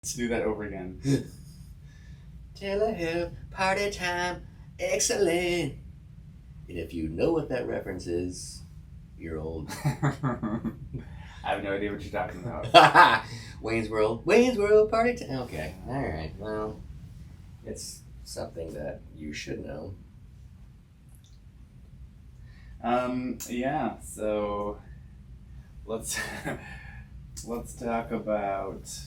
Let's do that over again. Telehealth, party time, excellent. And if you know what that reference is, you're old. I have no idea what you're talking about. Wayne's World, party time. Okay, alright, well, it's something that you should know. Yeah, so let's talk about...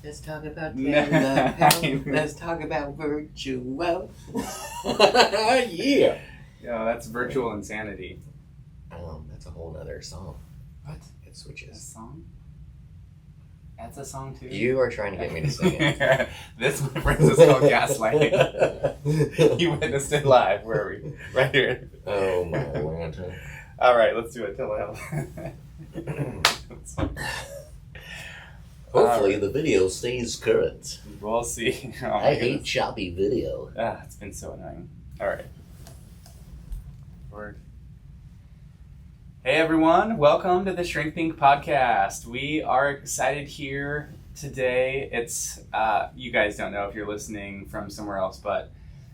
Let's talk about telehealth. Let's talk about virtual. Yeah. Yeah, that's virtual insanity. That's a whole nother song. What? It A switches. song? That's a song too? You are trying to get me to sing it. This, my friends, is called gaslighting. You witnessed it live. Where are we? Right here. Oh my lantern. All right, let's do it. Telehealth. Hopefully the video stays current. We'll see. Oh, I hate choppy video. It's been so annoying. All right. Word. Hey everyone, welcome to the Shrink Pink podcast. We are excited here today. It's you guys don't know if you're listening from somewhere else, but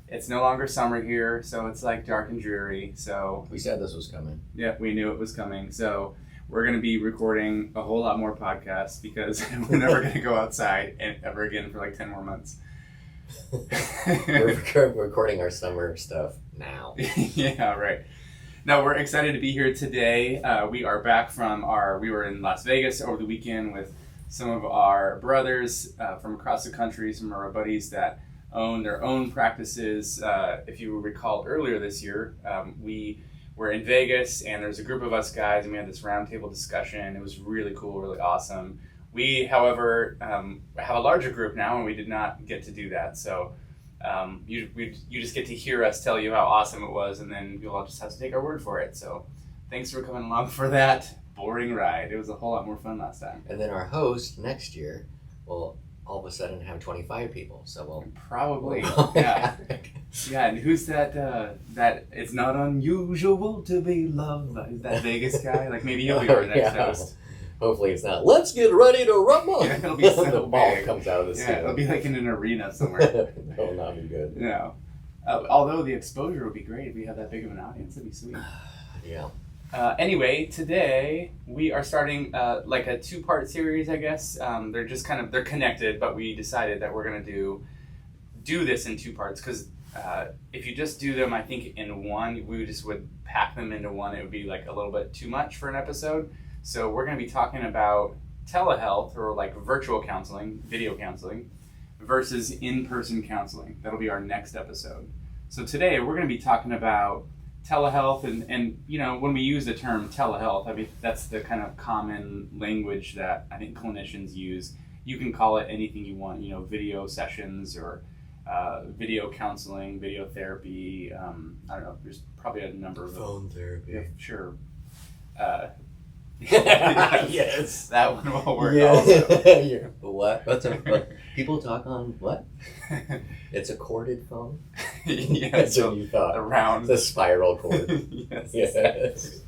it's no longer summer here, so it's like dark and dreary. So We said this was coming. yeah, we knew it was coming. So we're going to be recording a whole lot more podcasts because we're never going to go outside ever again for like 10 more months. We're recording our summer stuff now. Yeah, right. No, we're excited to be here today. We are back from we were in Las Vegas over the weekend with some of our brothers from across the country, some of our buddies that own their own practices. If you recall earlier this year, we were in Vegas and there's a group of us guys and we had this roundtable discussion. It was really cool, really awesome. We, however, have a larger group now and we did not get to do that. So you just get to hear us tell you how awesome it was, and then you'll all just have to take our word for it. So thanks for coming along for that boring ride. It was a whole lot more fun last time. And then our host next year will all of a sudden have 25 people. So we'll Probably. Yeah. Yeah, and who's that it's not unusual to be loved by that Vegas guy? Like maybe he'll be our next host. Hopefully it's not. Let's get ready to rumble. Yeah, it'll be so the ball big. comes out of the Yeah, ceiling. it'll be like in an arena somewhere. That will not be good. No. Although the exposure would be great if we had that big of an audience. That'd be sweet. Yeah. Anyway, today we are starting like a two-part series, I guess. They're just they're connected, but we decided that we're going to do this in two parts because if you just do them, I think in one, we just would pack them into one. It would be like a little bit too much for an episode. So we're going to be talking about telehealth or like virtual counseling, video counseling, versus in-person counseling. That'll be our next episode. So today we're going to be talking about telehealth and you know, when we use the term telehealth, I mean, that's the kind of common language that I think clinicians use. You can call it anything you want, you know, video sessions or video counseling, video therapy. I don't know, there's probably a number of Phone therapy. Yeah, sure. Yes. That one will work Yeah. also. What? What? People talk on what? It's a corded phone? Yeah, That's so what you thought. the round. The spiral cord. Yes. Yes.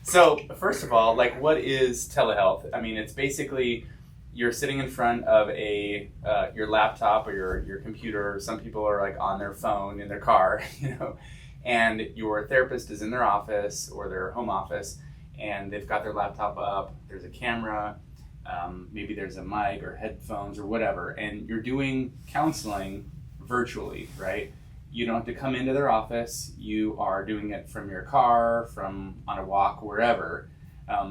So, first of all, like, what is telehealth? I mean, it's basically you're sitting in front of your laptop or your computer. Some people are like on their phone in their car, you know, and your therapist is in their office or their home office, and they've got their laptop up. There's a camera, maybe there's a mic or headphones or whatever, and you're doing counseling virtually, right? You don't have to come into their office. You are doing it from your car, from on a walk, wherever.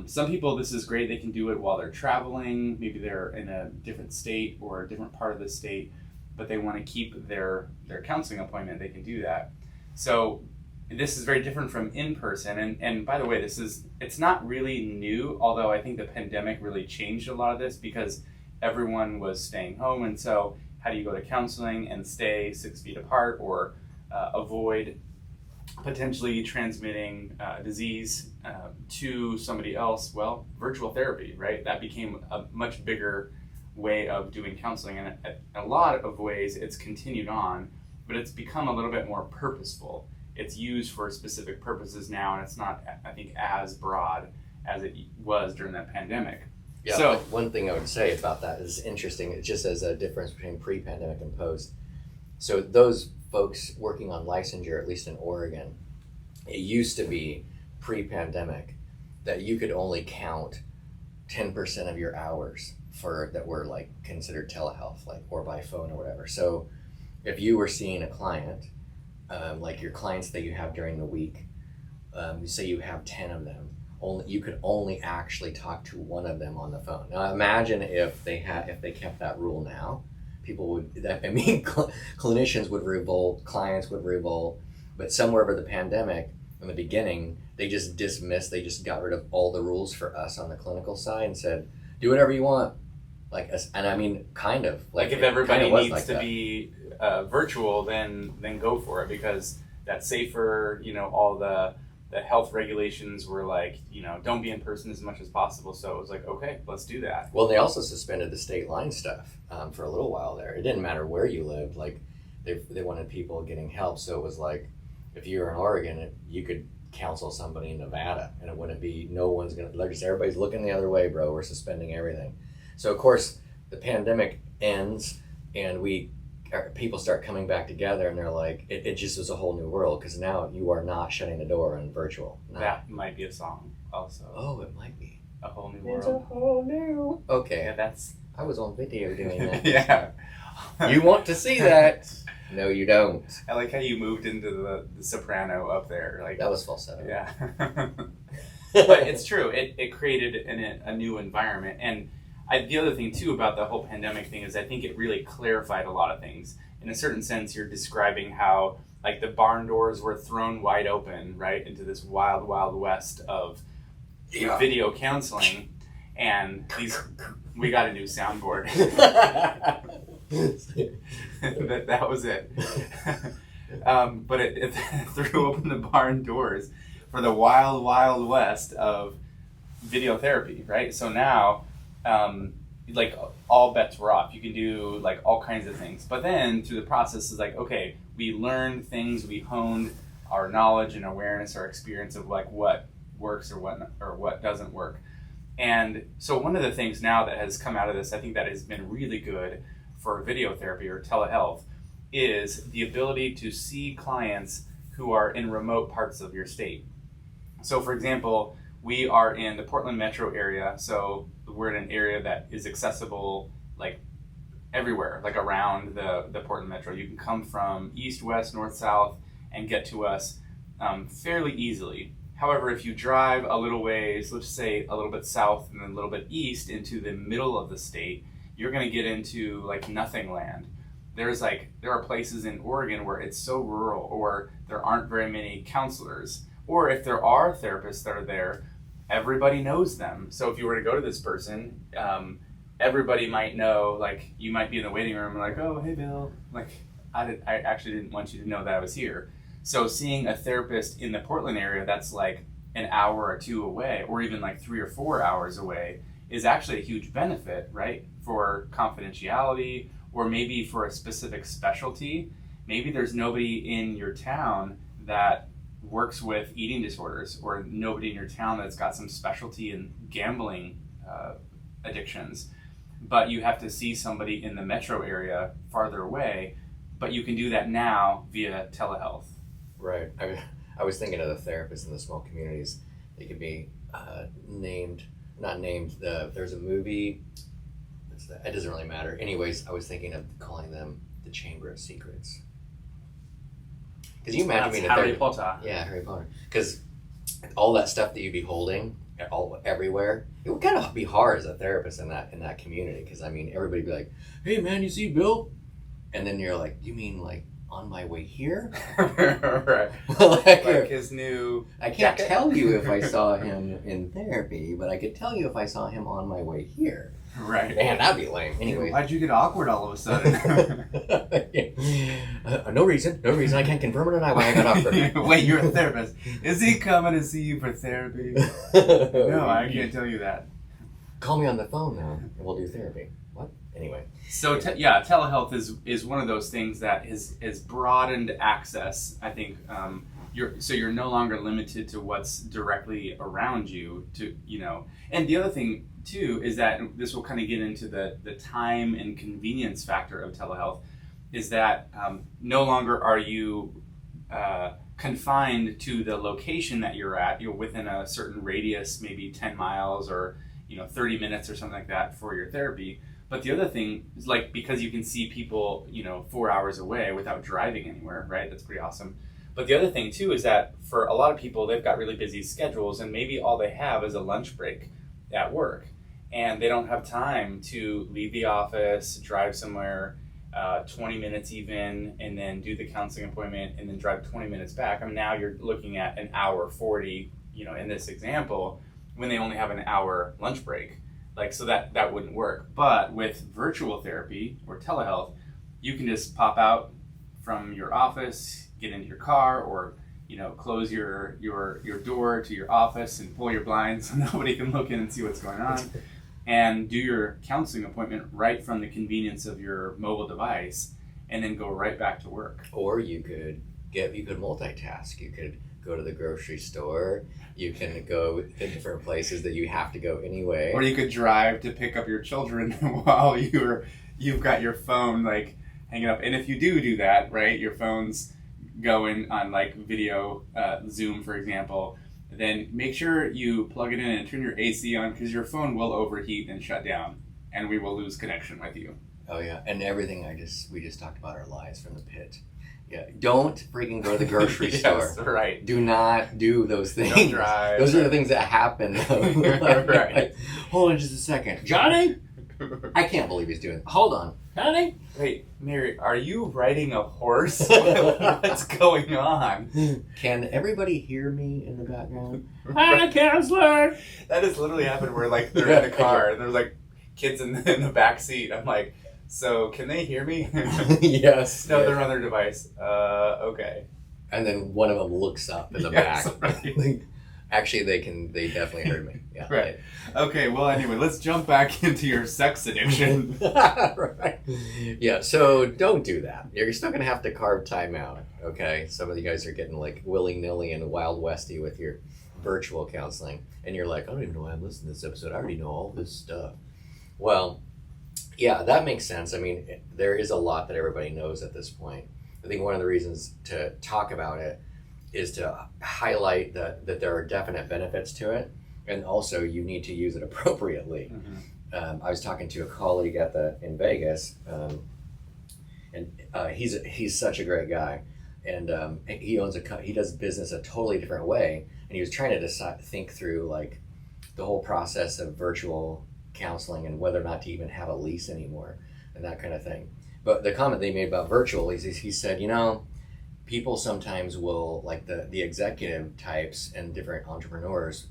Some people, this is great. They can do it while they're traveling. Maybe they're in a different state or a different part of the state, but they want to keep their counseling appointment. They can do that. So this is very different from in-person. And by the way, it's not really new, although I think the pandemic really changed a lot of this because everyone was staying home. And so how do you go to counseling and stay 6 feet apart or avoid potentially transmitting disease to somebody else? Well, virtual therapy, right? That became a much bigger way of doing counseling. And in a lot of ways, it's continued on, but it's become a little bit more purposeful. It's used for specific purposes now, and it's not, I think, as broad as it was during that pandemic. Yeah, So one thing I would say about that is interesting. It just as a difference between pre-pandemic and post. So those folks working on licensure, at least in Oregon, it used to be pre-pandemic that you could only count 10% of your hours for that were like considered telehealth, like or by phone or whatever. So if you were seeing a client, like your clients that you have during the week, say you have 10 of them, you could only actually talk to one of them on the phone. Now imagine if they kept that rule now, people would, clinicians would revolt, clients would revolt, but somewhere over the pandemic, in the beginning, they just got rid of all the rules for us on the clinical side and said, do whatever you want. Like, and I mean, kind of. like if everybody needs to be virtual, then go for it, because that's safer. All the health regulations were like, don't be in person as much as possible. So it was like, okay, let's do that. Well, they also suspended the state line stuff for a little while there. It didn't matter where you lived. Like, they wanted people getting help. So it was like, if you were in Oregon, you could counsel somebody in Nevada, and it wouldn't be, everybody's looking the other way, bro. We're suspending everything. So of course, the pandemic ends, and people start coming back together, and they're like, it just was a whole new world, because now you are not shutting the door on virtual. No. That might be a song also. Oh, it might be. A whole new It's world. a whole new. Okay. Yeah, that's. I was on video doing that. Yeah. You want to see that? No, you don't. I like how you moved into the soprano up there. Like That was falsetto. Yeah. But it's true. It created a new environment. And the other thing, too, about the whole pandemic thing is I think it really clarified a lot of things. In a certain sense, you're describing how, like, the barn doors were thrown wide open, right, into this wild, wild west of video counseling. And we got a new soundboard. that was it. But it threw open the barn doors for the wild, wild west of video therapy, right? So now, like, all bets were off. You can do like all kinds of things. But then through the process is like, okay, we learned things, we honed our knowledge and awareness, our experience of like what works or what doesn't work. And so one of the things now that has come out of this, I think that has been really good for video therapy or telehealth, is the ability to see clients who are in remote parts of your state. So for example, we are in the Portland metro area, so we're in an area that is accessible like everywhere, like around the Portland metro. You can come from east, west, north, south, and get to us fairly easily. However, if you drive a little ways, let's say a little bit south and then a little bit east into the middle of the state, you're going to get into like nothing land. There are places in Oregon where it's so rural, or there aren't very many counselors, or if there are therapists that are there, everybody knows them. So if you were to go to this person, everybody might know, like you might be in the waiting room and like, oh, hey Bill, like I actually didn't want you to know that I was here. So seeing a therapist in the Portland area that's like an hour or two away, or even like 3 or 4 hours away, is actually a huge benefit, right? For confidentiality, or maybe for a specific specialty. Maybe there's nobody in your town that works with eating disorders, or nobody in your town that's got some specialty in gambling addictions. But you have to see somebody in the metro area farther away, but you can do that now via telehealth. Right. I was thinking of the therapists in the small communities. They could be not named. There's a movie. It doesn't really matter. Anyways, I was thinking of calling them the Chamber of Secrets. Because you imagine being a Harry Potter. Yeah, Harry Potter. Because all that stuff that you'd be holding everywhere, it would kind of be hard as a therapist in that community. Because I mean, everybody'd be like, "Hey, man, you see Bill?" And then you're like, "You mean like on my way here?" Right. like his new. I can't tell you if I saw him in therapy, but I could tell you if I saw him on my way here. Right. Man, that'd be lame. Anyway. Why'd you get awkward all of a sudden? No reason. I can't confirm it or not why I got awkward. Wait, you're a therapist. Is he coming to see you for therapy? No, I can't tell you that. Call me on the phone now, and we'll do therapy. What? Anyway. So telehealth is one of those things that is broadened access. I think you're no longer limited to what's directly around you. And the other thing too is that this will kind of get into the time and convenience factor of telehealth, is that no longer are you confined to the location that you're at. You're within a certain radius, maybe 10 miles or 30 minutes or something like that for your therapy. But the other thing is, like, because you can see people 4 hours away without driving anywhere, right? That's pretty awesome. But the other thing too is that for a lot of people, they've got really busy schedules, and maybe all they have is a lunch break at work, and they don't have time to leave the office, drive somewhere 20 minutes even, and then do the counseling appointment and then drive 20 minutes back. I mean, now you're looking at an hour 40, in this example, when they only have an hour lunch break. Like, so that wouldn't work. But with virtual therapy or telehealth, you can just pop out from your office, get into your car, or close your door to your office and pull your blinds so nobody can look in and see what's going on, and do your counseling appointment right from the convenience of your mobile device, and then go right back to work. Or you could multitask. You could go to the grocery store. You can go to different places that you have to go anyway. Or you could drive to pick up your children while you've got your phone like hanging up. And if you do that, right, your phone's going on like video, Zoom, for example, then make sure you plug it in and turn your AC on, because your phone will overheat and shut down, and we will lose connection with you. Oh yeah, and everything we just talked about our lies from the pit. Yeah, don't freaking go to the grocery Yes, store. Right. Do not do those things. Don't drive. Those are the things that happen. Right. Hold on just a second. Johnny? I can't believe he's doing it. Hold on. Johnny? Wait, Mary, are you riding a horse? What's going on? Can everybody hear me in the background? Hi, counselor! That has literally happened where like they're in the car and there's like kids in the back seat. I'm like, so can they hear me? Yes. No, they're on their device. Okay. And then one of them looks up in the Yes, back. right. Actually, they definitely heard me. Yeah. Right. Okay, well, anyway, let's jump back into your sex addiction. Right. Yeah, so don't do that. You're still going to have to carve time out, okay? Some of you guys are getting like willy-nilly and wild westy with your virtual counseling. And you're like, I don't even know why I'm listening to this episode. I already know all this stuff. Well, yeah, that makes sense. I mean, there is a lot that everybody knows at this point. I think one of the reasons to talk about it is to highlight that there are definite benefits to it, and also you need to use it appropriately. Mm-hmm. I was talking to a colleague in Vegas, and he's such a great guy, and he does business a totally different way, and he was trying to think through like the whole process of virtual counseling and whether or not to even have a lease anymore and that kind of thing. But the comment they made about virtual is he said, people sometimes will, like the executive types and different entrepreneurs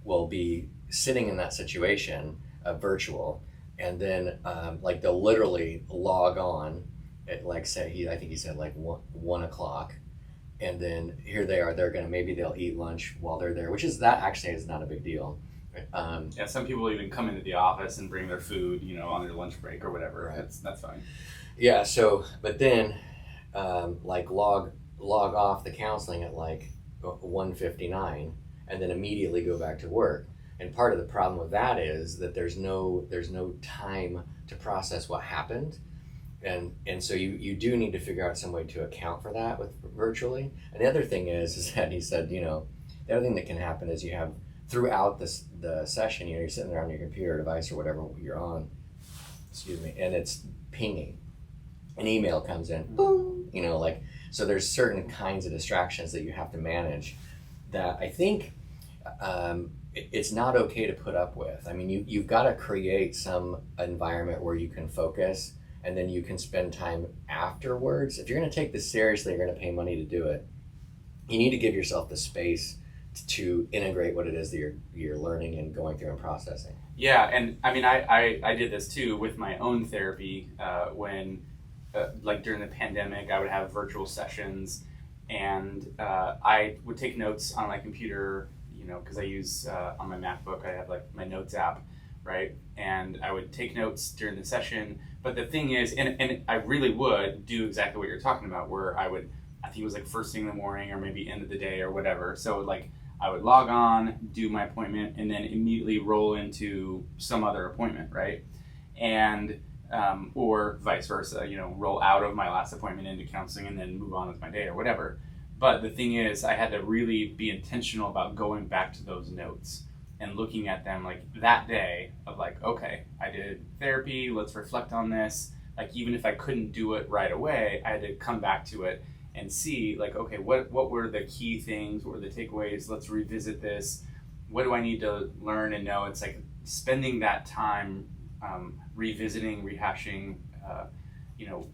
will be sitting in that situation of virtual, and then like they'll literally log on at like I think he said like 1 o'clock, and then here they are, maybe they'll eat lunch while they're there, that actually is not a big deal. Yeah, some people even come into the office and bring their food, on their lunch break or whatever. Right. That's fine. Yeah. So, but then, like log off the counseling at like 1:59, and then immediately go back to work. And part of the problem with that is that there's no time to process what happened, and so you do need to figure out some way to account for that with virtually. And the other thing is that he said, the other thing that can happen is you have throughout the session, you're sitting there on your computer device or whatever you're on, and it's pinging. An email comes in, boom, so there's certain kinds of distractions that you have to manage that I think it's not okay to put up with. I mean, you've got to create some environment where you can focus, and then you can spend time afterwards. If you're going to take this seriously, you're going to pay money to do it, you need to give yourself the space to integrate what it is that you're learning and going through and processing. Yeah, and I mean, I did this too with my own therapy when, like during the pandemic, I would have virtual sessions, and I would take notes on my computer, because I use on my MacBook, I have like my notes app, right? And I would take notes during the session. But the thing is, and I really would do exactly what you're talking about, where I think it was like first thing in the morning or maybe end of the day or whatever. So like I would log on, do my appointment, and then immediately roll into some other appointment, right? And or vice versa, roll out of my last appointment into counseling and then move on with my day or whatever. But the thing is, I had to really be intentional about going back to those notes and looking at them like that day of like, okay, I did therapy, let's reflect on this. Like even if I couldn't do it right away, I had to come back to it and see like, okay, what were the key things, what were the takeaways, let's revisit this. What do I need to learn and know? It's like spending that time revisiting, rehashing,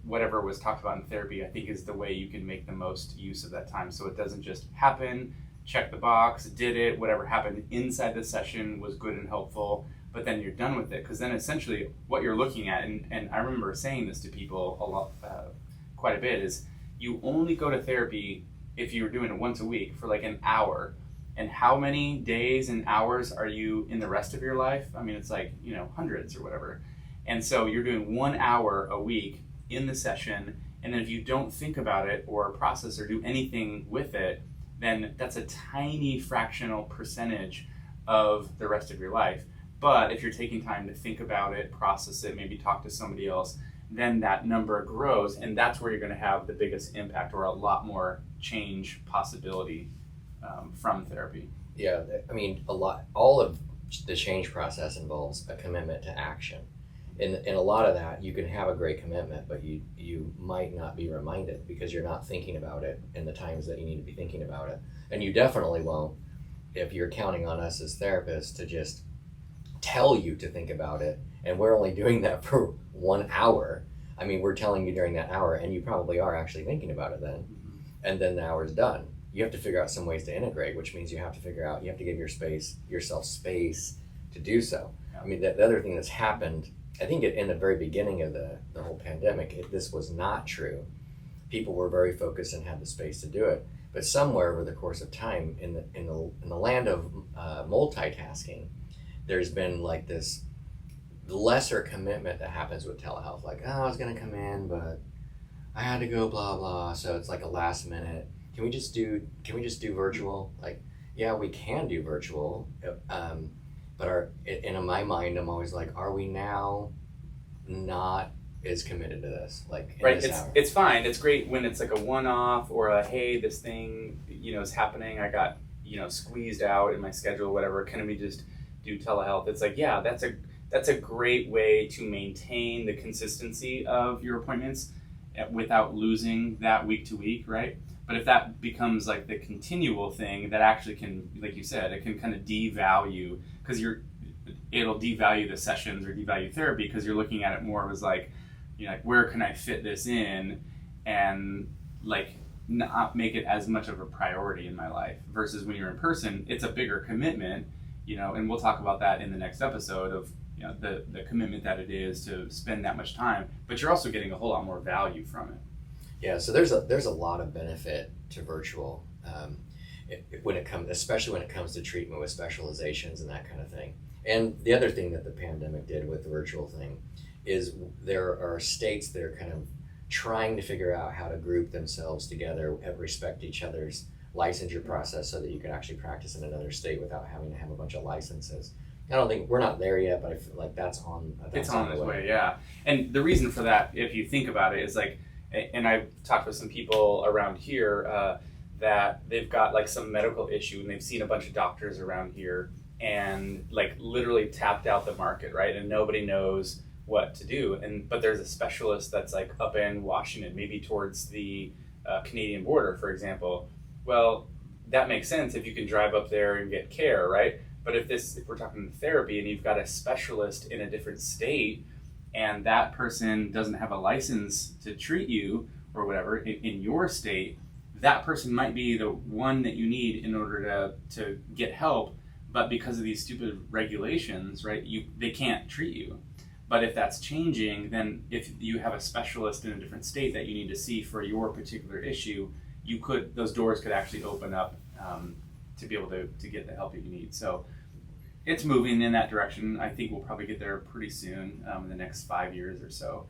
whatever was talked about in therapy, I think is the way you can make the most use of that time. So it doesn't just happen, check the box, did it, whatever happened inside the session was good and helpful, but then you're done with it. Because then essentially what you're looking at, and I remember saying this to people a lot, quite a bit, is you only go to therapy if you're doing it once a week for like an hour. And how many days and hours are you in the rest of your life? I mean, it's like, hundreds or whatever. And so you're doing 1 hour a week in the session. And then if you don't think about it or process or do anything with it, then that's a tiny fractional percentage of the rest of your life. But if you're taking time to think about it, process it, maybe talk to somebody else, then that number grows. And that's where you're going to have the biggest impact or a lot more change possibility from therapy. Yeah, I mean, all of the change process involves a commitment to action. In a lot of that, you can have a great commitment, but you might not be reminded because you're not thinking about it in the times that you need to be thinking about it. And you definitely won't if you're counting on us as therapists to just tell you to think about it. And we're only doing that for 1 hour. I mean, we're telling you during that hour, and you probably are actually thinking about it then. Mm-hmm. And then the hour's done. You have to figure out some ways to integrate, which means you have to give yourself space to do so. Yeah. I mean, the other thing that's happened, I think in the very beginning of the whole pandemic, this was not true. People were very focused and had the space to do it. But somewhere over the course of time, in the land of multitasking, there's been like this lesser commitment that happens with telehealth. Like, oh, I was going to come in, but I had to go, blah, blah. So it's like a last minute. Can we just do virtual? Like, yeah, we can do virtual. But in my mind, I'm always like, are we now not as committed to this? Like, right? It's fine. It's great when it's like a one-off or a hey, this thing is happening. I got squeezed out in my schedule, whatever. Can we just do telehealth? It's like, yeah, that's a great way to maintain the consistency of your appointments without losing that week to week, right? But if that becomes like the continual thing, that actually can, like you said, it can kind of devalue, because it'll devalue the sessions or devalue therapy because you're looking at it more as like, like where can I fit this in, and like not make it as much of a priority in my life. Versus when you're in person, it's a bigger commitment, and we'll talk about that in the next episode of the commitment that it is to spend that much time. But you're also getting a whole lot more value from it. Yeah, so there's a lot of benefit to virtual especially when it comes to treatment with specializations and that kind of thing. And the other thing that the pandemic did with the virtual thing is there are states that are kind of trying to figure out how to group themselves together and respect each other's licensure process so that you can actually practice in another state without having to have a bunch of licenses. I don't think we're not there yet, but I feel like that's on its way. Yeah, and the reason for that, if you think about it, is like, and I've talked with some people around here that they've got like some medical issue and they've seen a bunch of doctors around here and like literally tapped out the market, right? And nobody knows what to do. But there's a specialist that's like up in Washington, maybe towards the Canadian border, for example. Well, that makes sense if you can drive up there and get care, right? But if we're talking therapy and you've got a specialist in a different state, and that person doesn't have a license to treat you or whatever in your state, that person might be the one that you need in order to get help, but because of these stupid regulations, right, they can't treat you. But if that's changing, then if you have a specialist in a different state that you need to see for your particular issue, those doors could actually open up to be able to get the help that you need. So it's moving in that direction. I think we'll probably get there pretty soon, in the next 5 years or so.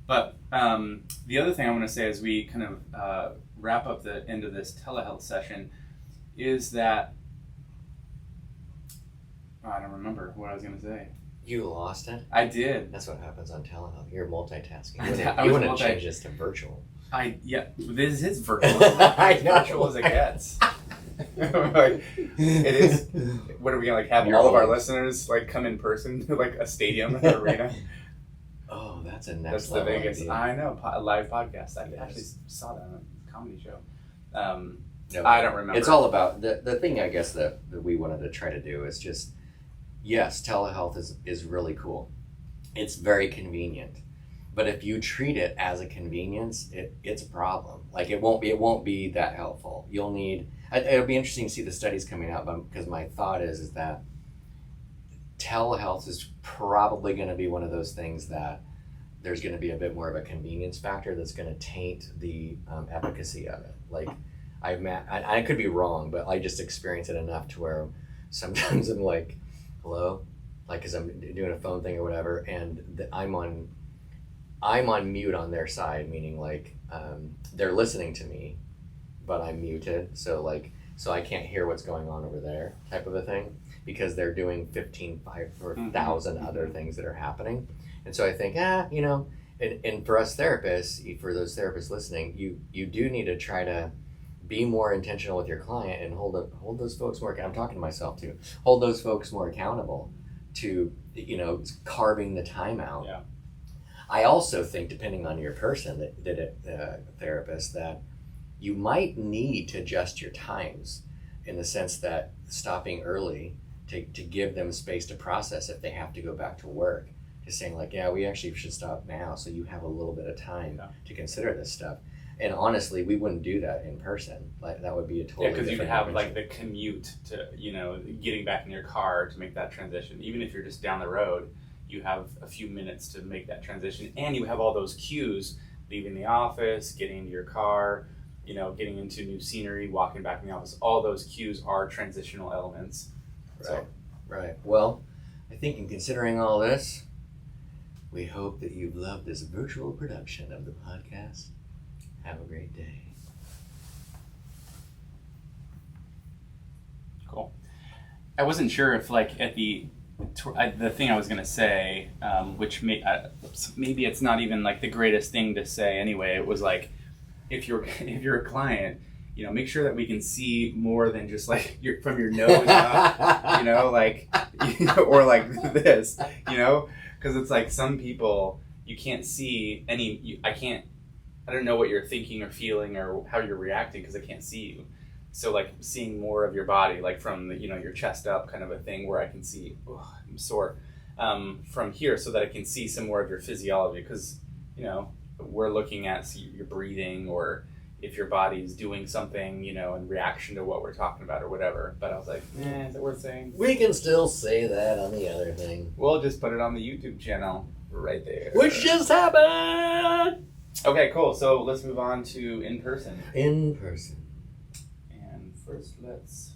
But the other thing I want to say as we kind of wrap up the end of this telehealth session is that I don't remember what I was going to say. You lost it? I did. That's what happens on telehealth. You're multitasking. I You was want to change this to virtual. This is virtual. I know. Virtual as it gets. Like, it is. What are we going to have Your all of our own. listeners like come in person to like a stadium, an arena? Oh, that's a next That's the level biggest. idea. I know. A live podcast. I Yes. actually saw that on a comedy show. No, I don't remember. It's all about the thing, I guess, that we wanted to try to do is just, yes, telehealth is really cool. It's very convenient. But if you treat it as a convenience, it's a problem. Like it won't be that helpful. You'll need. It'll be interesting to see the studies coming out, because my thought is that telehealth is probably going to be one of those things that there's going to be a bit more of a convenience factor that's going to taint the efficacy of it. Like I could be wrong, but I just experience it enough to where sometimes I'm like, hello, like because I'm doing a phone thing or whatever, and I'm on mute on their side, meaning like they're listening to me, but I'm muted, so I can't hear what's going on over there, type of a thing, because they're doing 1,000 other things that are happening. And so I think, and for us therapists, for those therapists listening, you do need to try to be more intentional with your client and hold those folks more. I'm talking to myself too. Hold those folks more accountable to carving the time out. Yeah. I also think, depending on your person, that therapist, that you might need to adjust your times in the sense that stopping early to give them space to process if they have to go back to work. Just saying like, yeah, we actually should stop now so you have a little bit of time to consider this stuff. And honestly, we wouldn't do that in person. Like that would be a totally because you'd different have intervention. like the commute to getting back in your car to make that transition. Even if you're just down the road, you have a few minutes to make that transition, and you have all those cues: leaving the office, getting into your car, getting into new scenery, walking back in the office. All those cues are transitional elements. Right. Well, I think in considering all this, we hope that you've loved this virtual production of the podcast. Have a great day. Cool. I wasn't sure if at the thing I was going to say, which maybe it's not even like the greatest thing to say anyway. It was like, if you're a client, make sure that we can see more than just like from your nose up, or like this, because it's like some people you can't see any. I don't know what you're thinking or feeling or how you're reacting because I can't see you. So like seeing more of your body, like from the, your chest up kind of a thing where I can see, I'm sore, from here so that I can see some more of your physiology because, we're looking at your breathing or if your body's doing something, in reaction to what we're talking about or whatever. But I was like, is it worth saying? We can still say that on the other thing. We'll just put it on the YouTube channel right there. Which just happened! Okay, cool. So let's move on to in person. In person. And first, let's